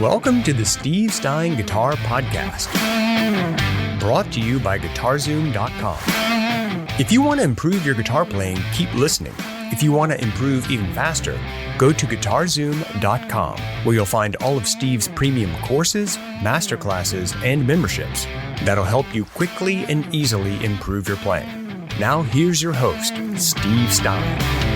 Welcome to the Steve Stine Guitar Podcast, brought to you by guitar-Zoom.com. If you want to improve your guitar playing, keep listening. If you want to improve even faster, go to guitar-Zoom.com, where you'll find all of Steve's premium courses, masterclasses, and memberships that'll help you quickly and easily improve your playing. Now here's your host, Steve Stine.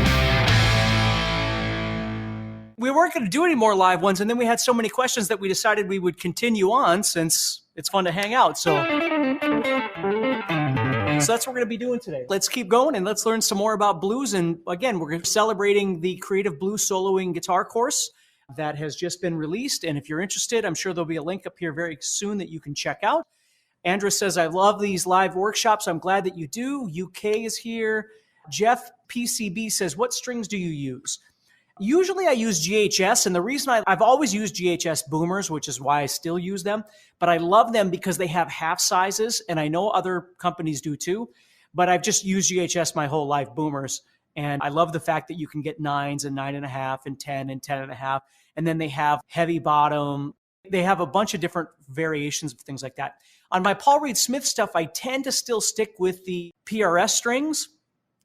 We weren't going to do any more live ones, and then we had so many questions that we decided we would continue on since it's fun to hang out. So that's what we're going to be doing today. Let's keep going and let's learn some more about blues. And again, we're celebrating the Creative Blues Soloing Guitar course that has just been released. And if you're interested, I'm sure there'll be a link up here very soon that you can check out. Andres says, I love these live workshops. I'm glad that you do. UK is here. Jeff PCB says, what strings do you use? Usually I use GHS, and the reason I've always used GHS boomers, which is why I still use them, but I love them because they have half sizes, and I know other companies do too, but I've just used GHS my whole life, boomers, and I love the fact that you can get 9s and 9.5 and 10 and 10.5, and then they have heavy bottom. They have a bunch of different variations of things like that. On my Paul Reed Smith stuff, I tend to still stick with the PRS strings.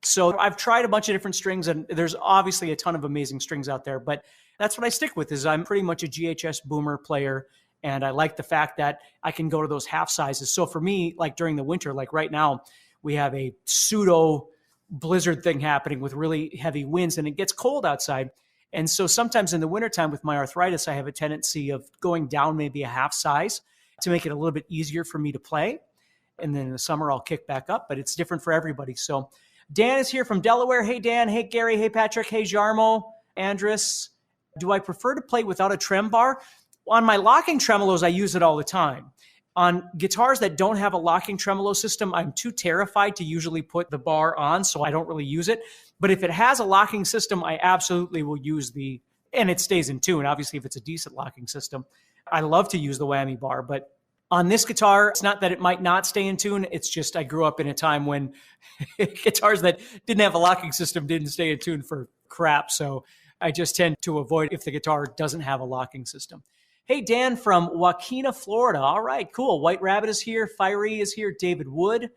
So I've tried a bunch of different strings, and there's obviously a ton of amazing strings out there, but that's what I stick with. Is I'm pretty much a GHS boomer player, and I like the fact that I can go to those half sizes. So for me, like during the winter, like right now, we have a pseudo blizzard thing happening with really heavy winds, and it gets cold outside. And so sometimes in the wintertime with my arthritis, I have a tendency of going down maybe a half size to make it a little bit easier for me to play. And then in the summer, I'll kick back up, but it's different for everybody. So Dan is here from Delaware. Hey, Dan. Hey, Gary. Hey, Patrick. Hey, Jarmo. Andres. Do I prefer to play without a trem bar? On my locking tremolos, I use it all the time. On guitars that don't have a locking tremolo system, I'm too terrified to usually put the bar on, so I don't really use it. But if it has a locking system, I absolutely will use and it stays in tune, obviously, if it's a decent locking system. I love to use the whammy bar, but on this guitar, it's not that it might not stay in tune. It's just I grew up in a time when guitars that didn't have a locking system didn't stay in tune for crap. So I just tend to avoid if the guitar doesn't have a locking system. Hey, Dan from Waukena, Florida. All right, cool. White Rabbit is here. Fiery is here. David Wood.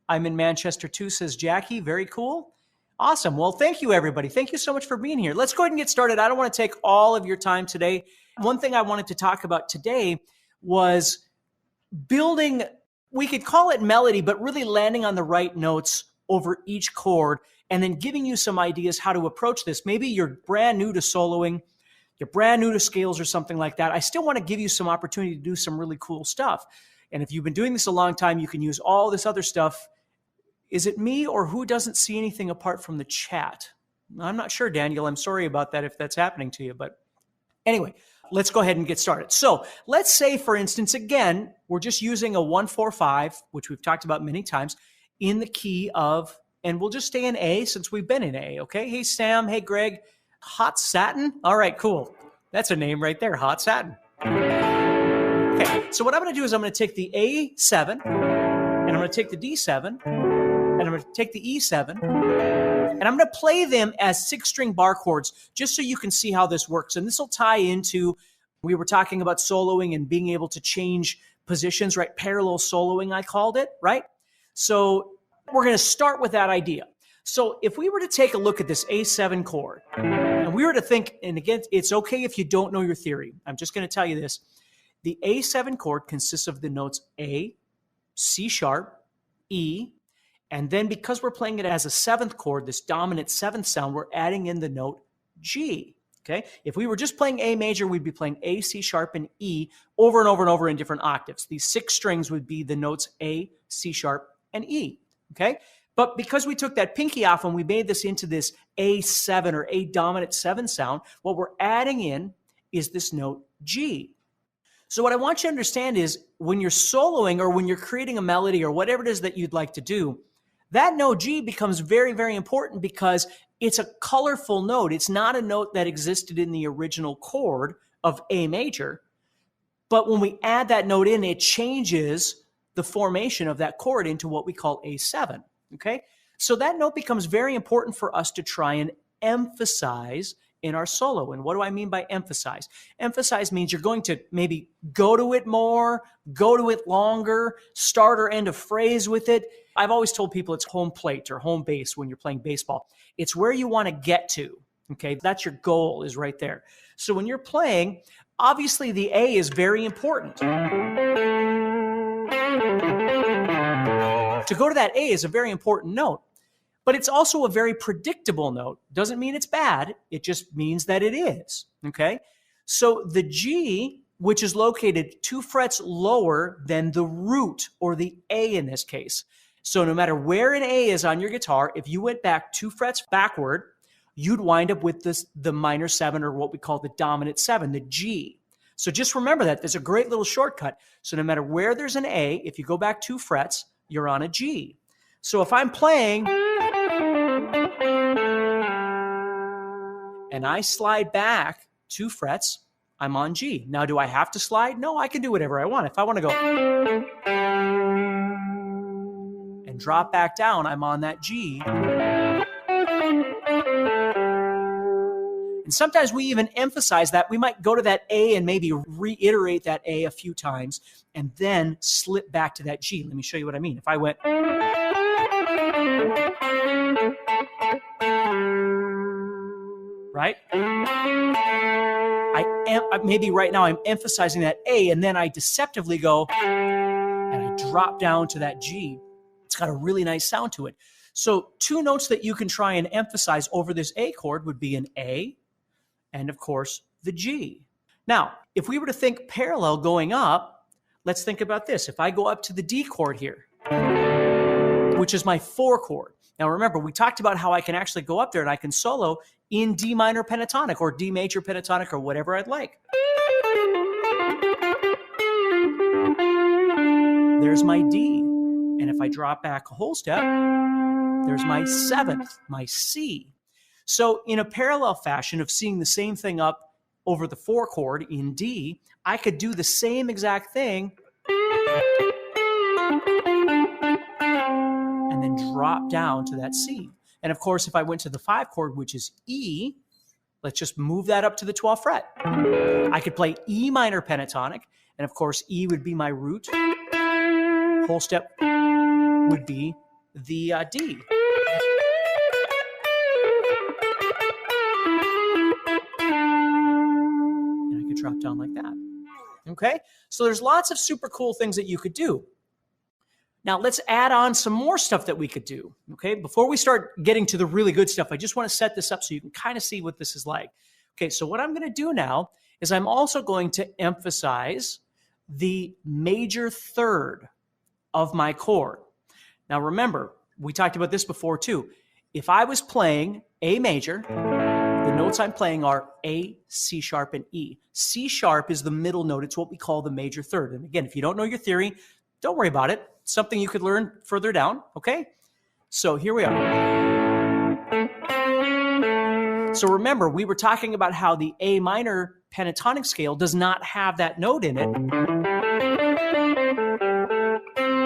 I'm in Manchester too, says Jackie. Very cool. Awesome. Well, thank you, everybody. Thank you so much for being here. Let's go ahead and get started. I don't want to take all of your time today. One thing I wanted to talk about today was building, we could call it melody, but really landing on the right notes over each chord and then giving you some ideas how to approach this. Maybe you're brand new to soloing, you're brand new to scales or something like that. I still want to give you some opportunity to do some really cool stuff. And if you've been doing this a long time, you can use all this other stuff. Is it me or who doesn't see anything apart from the chat? I'm not sure, Daniel. I'm sorry about that if that's happening to you, but anyway, let's go ahead and get started. So let's say, for instance, again, we're just using a 1-4-5, which we've talked about many times, in the key of, and we'll just stay in A since we've been in A, okay? Hey, Sam. Hey, Greg. Hot Satin? All right, cool. That's a name right there, Hot Satin. Okay, so what I'm going to do is I'm going to take the A7, and I'm going to take the D7, and I'm going to take the E7, and I'm going to play them as 6-string bar chords just so you can see how this works. And this will tie into, we were talking about soloing and being able to change positions, right? Parallel soloing, I called it, right? So we're going to start with that idea. So if we were to take a look at this A7 chord, and we were to think, and again, it's okay if you don't know your theory. I'm just going to tell you this. The A7 chord consists of the notes A, C sharp, E, and then because we're playing it as a 7th chord, this dominant 7th sound, we're adding in the note G, okay? If we were just playing A major, we'd be playing A, C sharp, and E over and over and over in different octaves. These 6 strings would be the notes A, C sharp, and E, okay? But because we took that pinky off and we made this into this A7 or A dominant 7 sound, what we're adding in is this note G. So what I want you to understand is when you're soloing or when you're creating a melody or whatever it is that you'd like to do, that note G becomes very, very important because it's a colorful note. It's not a note that existed in the original chord of A major. But when we add that note in, it changes the formation of that chord into what we call A7. Okay? So that note becomes very important for us to try and emphasize in our solo. And what do I mean by emphasize? Emphasize means you're going to maybe go to it more, go to it longer, start or end a phrase with it. I've always told people it's home plate or home base when you're playing baseball. It's where you want to get to. Okay, that's your goal, is right there. So when you're playing, obviously the A is very important. To go to that A is a very important note, but it's also a very predictable note. Doesn't mean it's bad. It just means that it is. Okay, so the G, which is located 2 frets lower than the root, or the A in this case. So no matter where an A is on your guitar, if you went back 2 frets backward, you'd wind up with the minor 7, or what we call the dominant 7, the G. So just remember that. There's a great little shortcut. So no matter where there's an A, if you go back 2 frets, you're on a G. So if I'm playing and I slide back 2 frets, I'm on G. Now, do I have to slide? No, I can do whatever I want. If I want to go and drop back down, I'm on that G. And sometimes we even emphasize that. We might go to that A and maybe reiterate that A a few times and then slip back to that G. Let me show you what I mean. If I went, right? Maybe right now I'm emphasizing that A, and then I deceptively go and I drop down to that G. It's got a really nice sound to it. So 2 notes that you can try and emphasize over this A chord would be an A and, of course, the G. Now, if we were to think parallel going up, let's think about this. If I go up to the D chord here, which is my 4 chord. Now, remember, we talked about how I can actually go up there and I can solo in D minor pentatonic or D major pentatonic or whatever I'd like. There's my D. And if I drop back a whole step, there's my 7th, my C. So in a parallel fashion of seeing the same thing up over the 4 chord in D, I could do the same exact thing and then drop down to that C. And of course, if I went to the 5 chord, which is E, let's just move that up to the 12th fret. I could play E minor pentatonic, and of course, E would be my root. Whole step would be the D. And I could drop down like that. Okay? So there's lots of super cool things that you could do. Now let's add on some more stuff that we could do. Okay? Before we start getting to the really good stuff, I just want to set this up so you can kind of see what this is like. Okay, so what I'm going to do now is I'm also going to emphasize the major third of my chord. Now remember, we talked about this before too. If I was playing A major, the notes I'm playing are A, C sharp, and E. C sharp is the middle note. It's what we call the major third. And again, if you don't know your theory, don't worry about it. It's something you could learn further down, okay? So here we are. So remember, we were talking about how the A minor pentatonic scale does not have that note in it.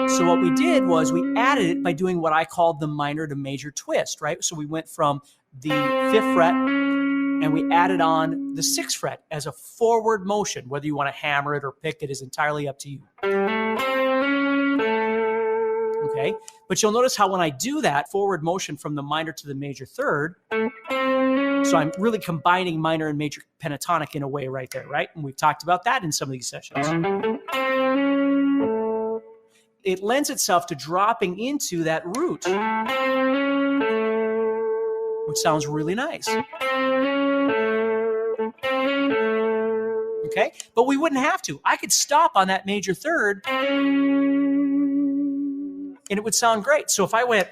So what we did was we added it by doing what I called the minor to major twist, right? So we went from the 5th fret and we added on the 6th fret as a forward motion. Whether you want to hammer it or pick it is entirely up to you. Okay, but you'll notice how when I do that forward motion from the minor to the major third, so I'm really combining minor and major pentatonic in a way right there, right? And we've talked about that in some of these sessions. It lends itself to dropping into that root, which sounds really nice. Okay, but we wouldn't have to. I could stop on that major third and it would sound great. So if I went,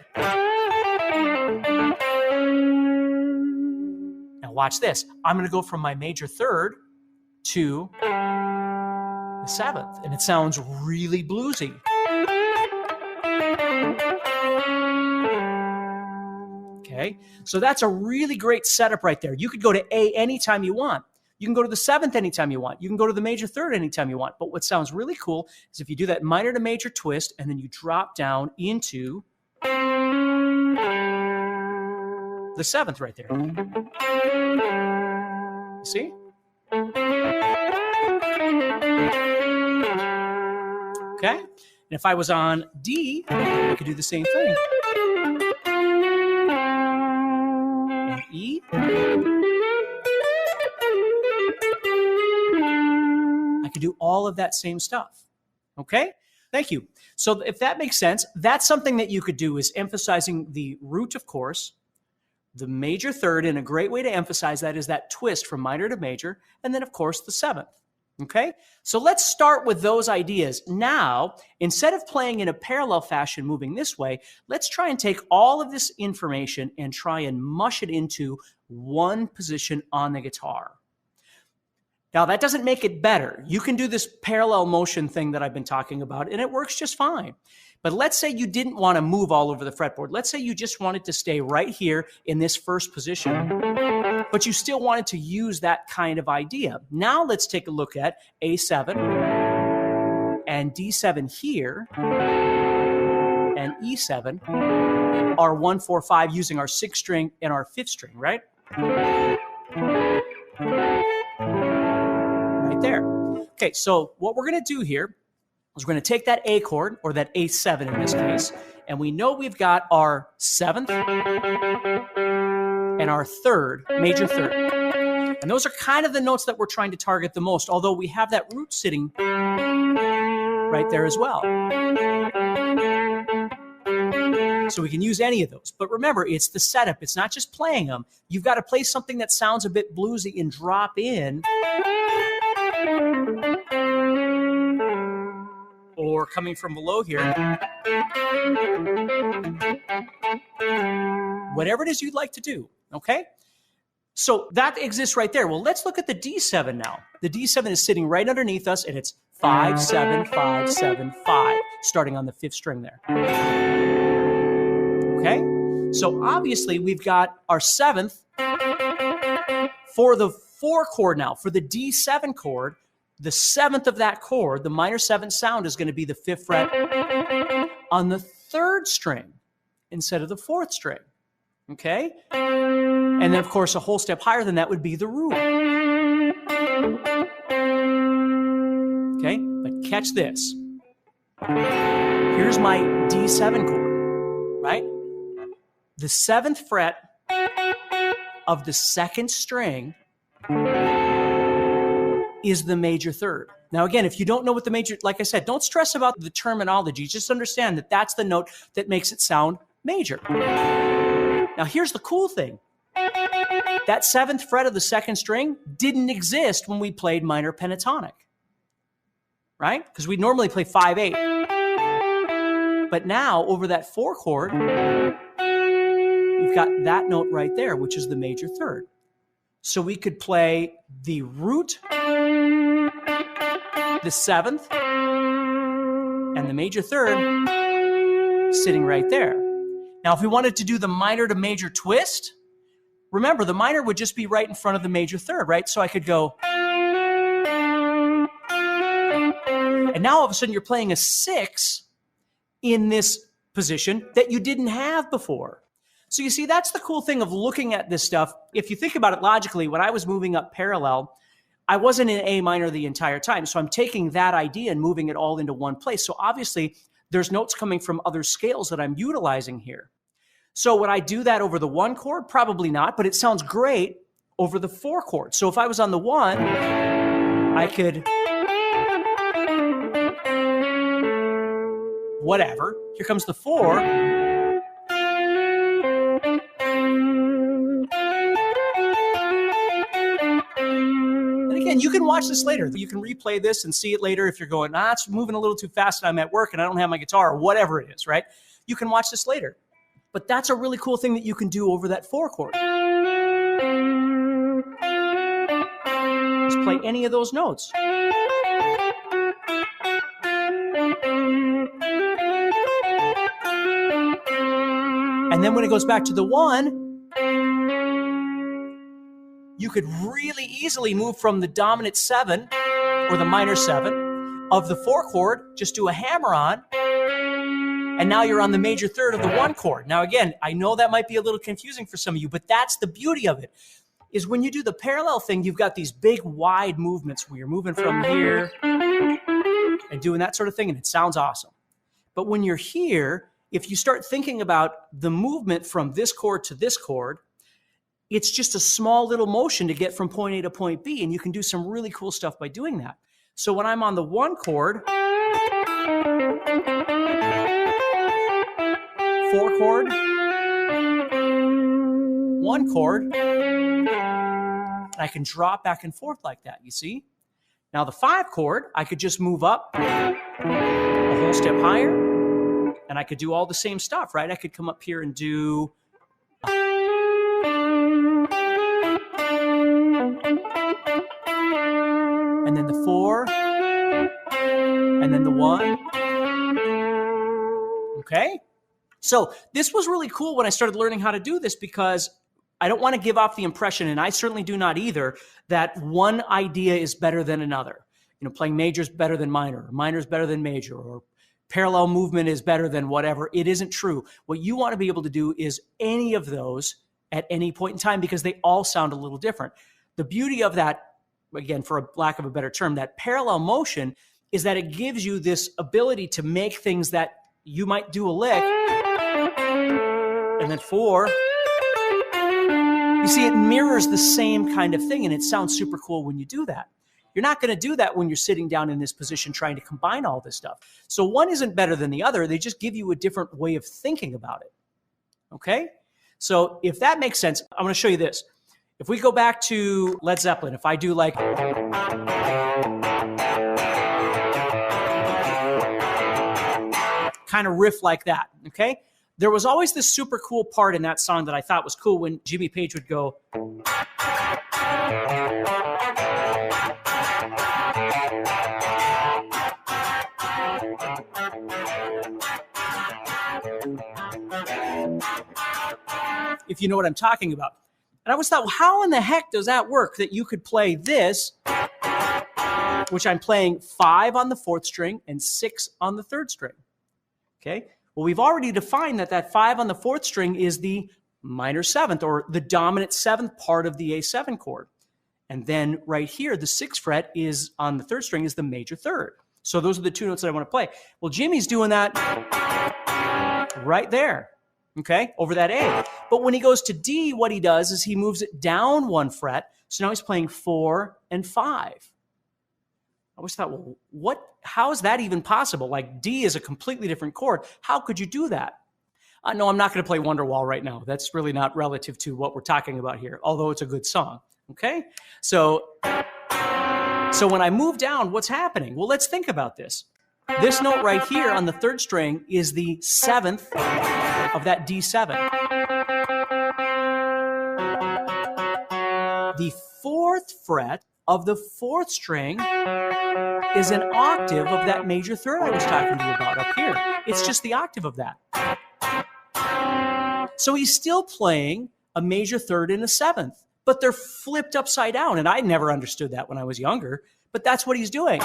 now watch this. I'm going to go from my major third to the 7th, and it sounds really bluesy. Okay, so that's a really great setup right there. You could go to A anytime you want. You can go to the 7th anytime you want. You can go to the major third anytime you want. But what sounds really cool is if you do that minor to major twist and then you drop down into the 7th right there. You see? Okay? And if I was on D, I could do the same thing. And E. I could do all of that same stuff. Okay? Thank you. So if that makes sense, that's something that you could do, is emphasizing the root, of course, the major third, and a great way to emphasize that is that twist from minor to major, and then, of course, the seventh. Okay? So let's start with those ideas. Now, instead of playing in a parallel fashion moving this way, let's try and take all of this information and try and mush it into one position on the guitar. Now, that doesn't make it better. You can do this parallel motion thing that I've been talking about, and it works just fine. But let's say you didn't want to move all over the fretboard. Let's say you just wanted to stay right here in this first position, but you still wanted to use that kind of idea. Now let's take a look at A7 and D7 here and E7 are 1, 4, 5 using our 6th string and our 5th string, right? Right there. Okay, so what we're going to do here is we're going to take that A chord, or that A7 in this case, and we know we've got our 7th and our 3rd, major 3rd. And those are kind of the notes that we're trying to target the most, although we have that root sitting right there as well. So we can use any of those. But remember, it's the setup. It's not just playing them. You've got to play something that sounds a bit bluesy and drop in. Or coming from below here. Whatever it is you'd like to do, okay? So that exists right there. Well, let's look at the D7 now. The D7 is sitting right underneath us, and it's 5, 7, 5, 7, 5, starting on the 5th string there. Okay? So obviously, we've got our 7th for the 4 chord now. For the D7 chord, the 7th of that chord, the minor 7th sound, is going to be the 5th fret on the 3rd string instead of the 4th string. Okay? And then, of course, a whole step higher than that would be the root. Okay? But catch this. Here's my D7 chord, right? The 7th fret of the 2nd string is the major 3rd. Now, again, if you don't know what the major, like I said, don't stress about the terminology. Just understand that that's the note that makes it sound major. Now, here's the cool thing. That 7th fret of the 2nd string didn't exist when we played minor pentatonic, right? Because we normally play 5, 8. But now, over that 4 chord, you've got that note right there, which is the major 3rd. So we could play the root, the 7th, and the major 3rd sitting right there. Now, if we wanted to do the minor to major twist, remember, the minor would just be right in front of the major 3rd, right? So I could go, and now all of a sudden you're playing a 6 in this position that you didn't have before. So you see, that's the cool thing of looking at this stuff. If you think about it logically, when I was moving up parallel, I wasn't in A minor the entire time. So I'm taking that idea and moving it all into one place. So obviously, there's notes coming from other scales that I'm utilizing here. So would I do that over the 1 chord? Probably not, but it sounds great over the 4 chord. So if I was on the 1, I could, whatever. Here comes the 4. And you can watch this later. You can replay this and see it later if you're going, it's moving a little too fast and I'm at work and I don't have my guitar, or whatever it is, right? You can watch this later. But that's a really cool thing that you can do over that 4 chord. Just play any of those notes. And then when it goes back to the 1, you could really easily move from the dominant 7 or the minor 7 of the 4 chord, just do a hammer on, and now you're on the major 3rd of the 1 chord. Now again, I know that might be a little confusing for some of you, but that's the beauty of it. is when you do the parallel thing, you've got these big, wide movements where you're moving from here and doing that sort of thing, and it sounds awesome. But when you're here, if you start thinking about the movement from this chord to this chord, it's just a small little motion to get from point A to point B, and you can do some really cool stuff by doing that. So when I'm on the 1 chord, 4 chord, 1 chord, and I can drop back and forth like that, you see? Now the 5 chord, I could just move up a whole step higher, and I could do all the same stuff, right? I could come up here and do... and then the 4, and then the 1. Okay? So this was really cool when I started learning how to do this, because I don't want to give off the impression, and I certainly do not either, that one idea is better than another. You know, playing major is better than minor, or minor is better than major, or parallel movement is better than whatever. It isn't true. What you want to be able to do is any of those at any point in time, because they all sound a little different. The beauty of that, again, for a lack of a better term, that parallel motion is that it gives you this ability to make things that you might do a lick, and then 4. You see, it mirrors the same kind of thing, and it sounds super cool when you do that. You're not going to do that when you're sitting down in this position trying to combine all this stuff. So one isn't better than the other. They just give you a different way of thinking about it. Okay? So if that makes sense, I'm going to show you this. If we go back to Led Zeppelin, if I do like... kind of riff like that, okay? There was always this super cool part in that song that I thought was cool when Jimmy Page would go... if you know what I'm talking about. And I always thought, well, how in the heck does that work, that you could play this, which I'm playing 5 on the 4th string and 6 on the 3rd string? Okay, well, we've already defined that that 5 on the 4th string is the minor 7th, or the dominant 7th part of the A7 chord. And then right here, the 6th fret is on the 3rd string is the major 3rd. So those are the 2 notes that I want to play. Well, Jimmy's doing that right there, okay, over that A. But when he goes to D, what he does is he moves it down 1 fret. So now he's playing 4 and 5. I always thought, well, how is that even possible? Like, D is a completely different chord. How could you do that? No, I'm not going to play Wonderwall right now. That's really not relative to what we're talking about here, although it's a good song, okay? So when I move down, what's happening? Well, let's think about this. This note right here on the 3rd string is the 7th of that D7. The 4th fret of the 4th string is an octave of that major 3rd I was talking to you about up here. It's just the octave of that. So he's still playing a major 3rd and a 7th, but they're flipped upside down, and I never understood that when I was younger, but that's what he's doing.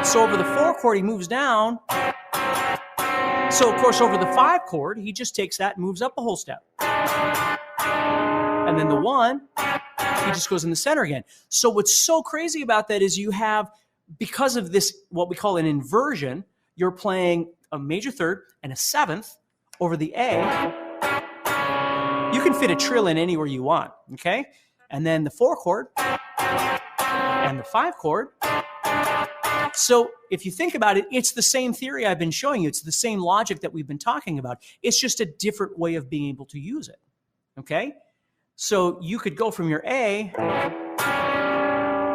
So over the 4 chord, he moves down. So, of course, over the 5 chord, he just takes that and moves up a whole step. And then the 1, he just goes in the center again. So what's so crazy about that is you have, because of this, what we call an inversion, you're playing a major 3rd and a 7th over the A. You can fit a trill in anywhere you want, okay? And then the 4 chord and the 5 chord. So if you think about it, it's the same theory I've been showing you. It's the same logic that we've been talking about. It's just a different way of being able to use it, okay? So you could go from your A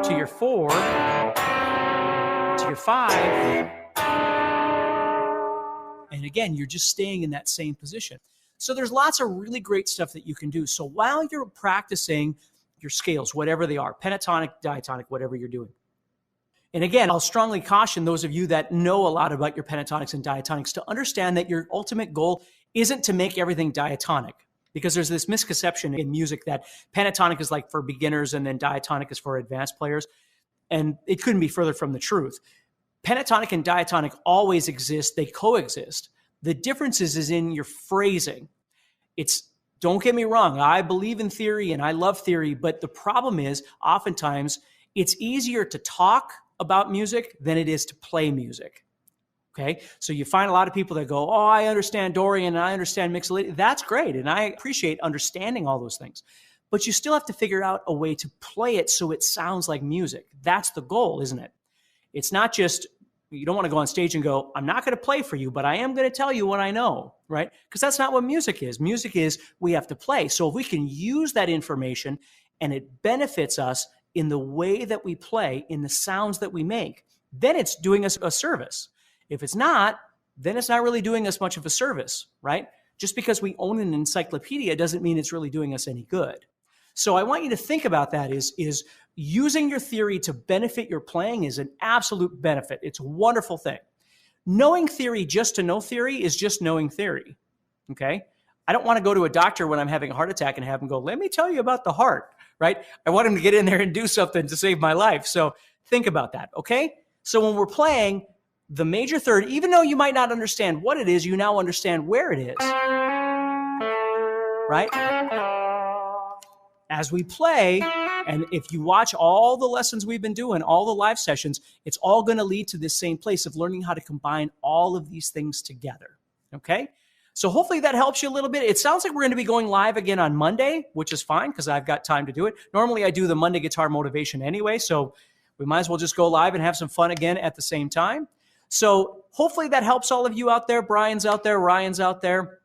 to your 4 to your 5, and again, you're just staying in that same position. So there's lots of really great stuff that you can do. So while you're practicing your scales, whatever they are, pentatonic, diatonic, whatever you're doing. And again, I'll strongly caution those of you that know a lot about your pentatonics and diatonics to understand that your ultimate goal isn't to make everything diatonic, because there's this misconception in music that pentatonic is like for beginners and then diatonic is for advanced players. And it couldn't be further from the truth. Pentatonic and diatonic always exist. They coexist. The difference is in your phrasing. It's Don't get me wrong. I believe in theory and I love theory, but the problem is oftentimes it's easier to talk about music than it is to play music. Okay. So you find a lot of people that go, oh, I understand Dorian and I understand mixolydian. That's great. And I appreciate understanding all those things, but you still have to figure out a way to play it so it sounds like music. That's the goal, isn't it? It's not just, you don't want to go on stage and go, I'm not going to play for you, but I am going to tell you what I know, right? Because that's not what music is. Music is we have to play. So if we can use that information and it benefits us in the way that we play, in the sounds that we make, then it's doing us a service. If it's not, then it's not really doing us much of a service, right? Just because we own an encyclopedia doesn't mean it's really doing us any good. So I want you to think about that is using your theory to benefit your playing is an absolute benefit. It's a wonderful thing. Knowing theory just to know theory is just knowing theory, okay? I don't want to go to a doctor when I'm having a heart attack and have him go, let me tell you about the heart, right? I want him to get in there and do something to save my life. So think about that, okay? So when we're playing the major third, even though you might not understand what it is, you now understand where it is, right? As we play, and if you watch all the lessons we've been doing, all the live sessions, it's all going to lead to this same place of learning how to combine all of these things together, okay? So hopefully that helps you a little bit. It sounds like we're going to be going live again on Monday, which is fine because I've got time to do it. Normally I do the Monday guitar motivation anyway, so we might as well just go live and have some fun again at the same time. So hopefully that helps all of you out there. Brian's out there, Ryan's out there,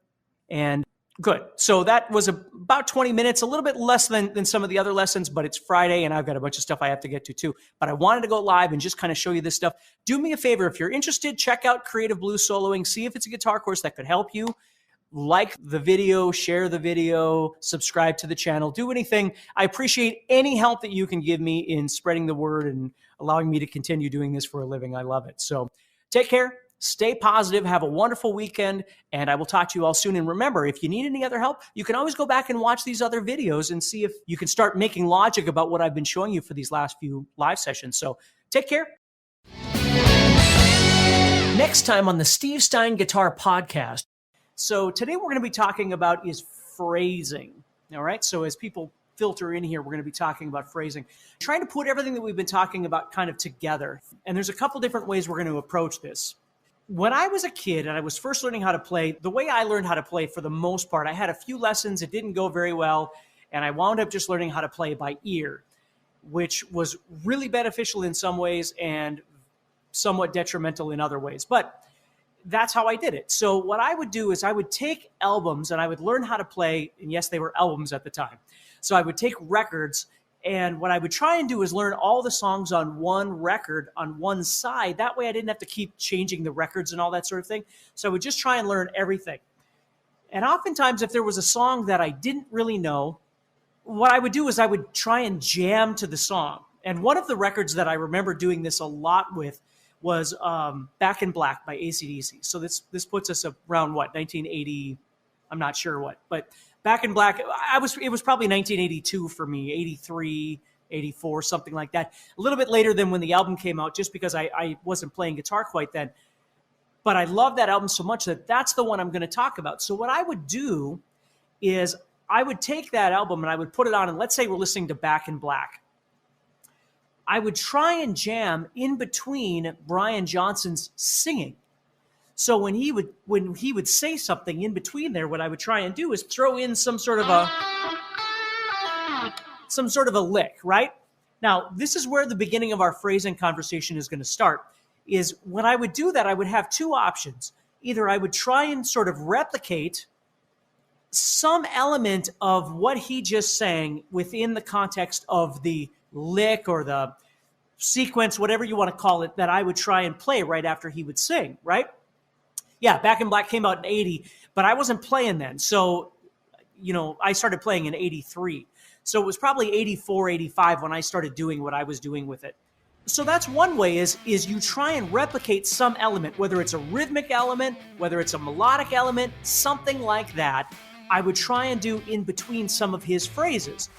and good. So that was about 20 minutes, a little bit less than some of the other lessons, but it's Friday and I've got a bunch of stuff I have to get to too. But I wanted to go live and just kind of show you this stuff. Do me a favor. If you're interested, check out Creative Blues Soloing. See if it's a guitar course that could help you. Like the video, share the video, subscribe to the channel, do anything. I appreciate any help that you can give me in spreading the word and allowing me to continue doing this for a living. I love it. So take care. Stay positive. Have a wonderful weekend, and I will talk to you all soon. And remember, if you need any other help, you can always go back and watch these other videos and see if you can start making logic about what I've been showing you for these last few live sessions. So take care. Next time on the Steve Stine Guitar Podcast. So today we're going to be talking about is phrasing. All right. So as people filter in here, we're going to be talking about phrasing, trying to put everything that we've been talking about kind of together. And there's a couple different ways we're going to approach this. When I was a kid and I was first learning how to play, the way I learned how to play for the most part, I had a few lessons. It didn't go very well. And I wound up just learning how to play by ear, which was really beneficial in some ways and somewhat detrimental in other ways. But that's how I did it. So what I would do is I would take albums and I would learn how to play. And yes, they were albums at the time. So I would take records, and what I would try and do is learn all the songs on one record on one side. That way I didn't have to keep changing the records and all that sort of thing. So I would just try and learn everything. And oftentimes if there was a song that I didn't really know, what I would do is I would try and jam to the song. And one of the records that I remember doing this a lot with was Back in Black by AC/DC. So this puts us around what, 1980, I'm not sure what, but Back in Black, it was probably 1982 for me, 83, 84, something like that. A little bit later than when the album came out, just because I wasn't playing guitar quite then. But I love that album so much that that's the one I'm going to talk about. So what I would do is I would take that album and I would put it on, and let's say we're listening to Back in Black. I would try and jam in between Brian Johnson's singing. So when he would say something in between there, what I would try and do is throw in some sort of a lick, right? Now, this is where the beginning of our phrasing conversation is going to start, is when I would do that, I would have two options. Either I would try and sort of replicate some element of what he just sang within the context of the lick or the sequence, whatever you want to call it, that I would try and play right after he would sing, right? Yeah, Back in Black came out in 80, but I wasn't playing then. So, I started playing in 83. So it was probably 84, 85 when I started doing what I was doing with it. So that's one way is you try and replicate some element, whether it's a rhythmic element, whether it's a melodic element, something like that. I would try and do in between some of his phrases.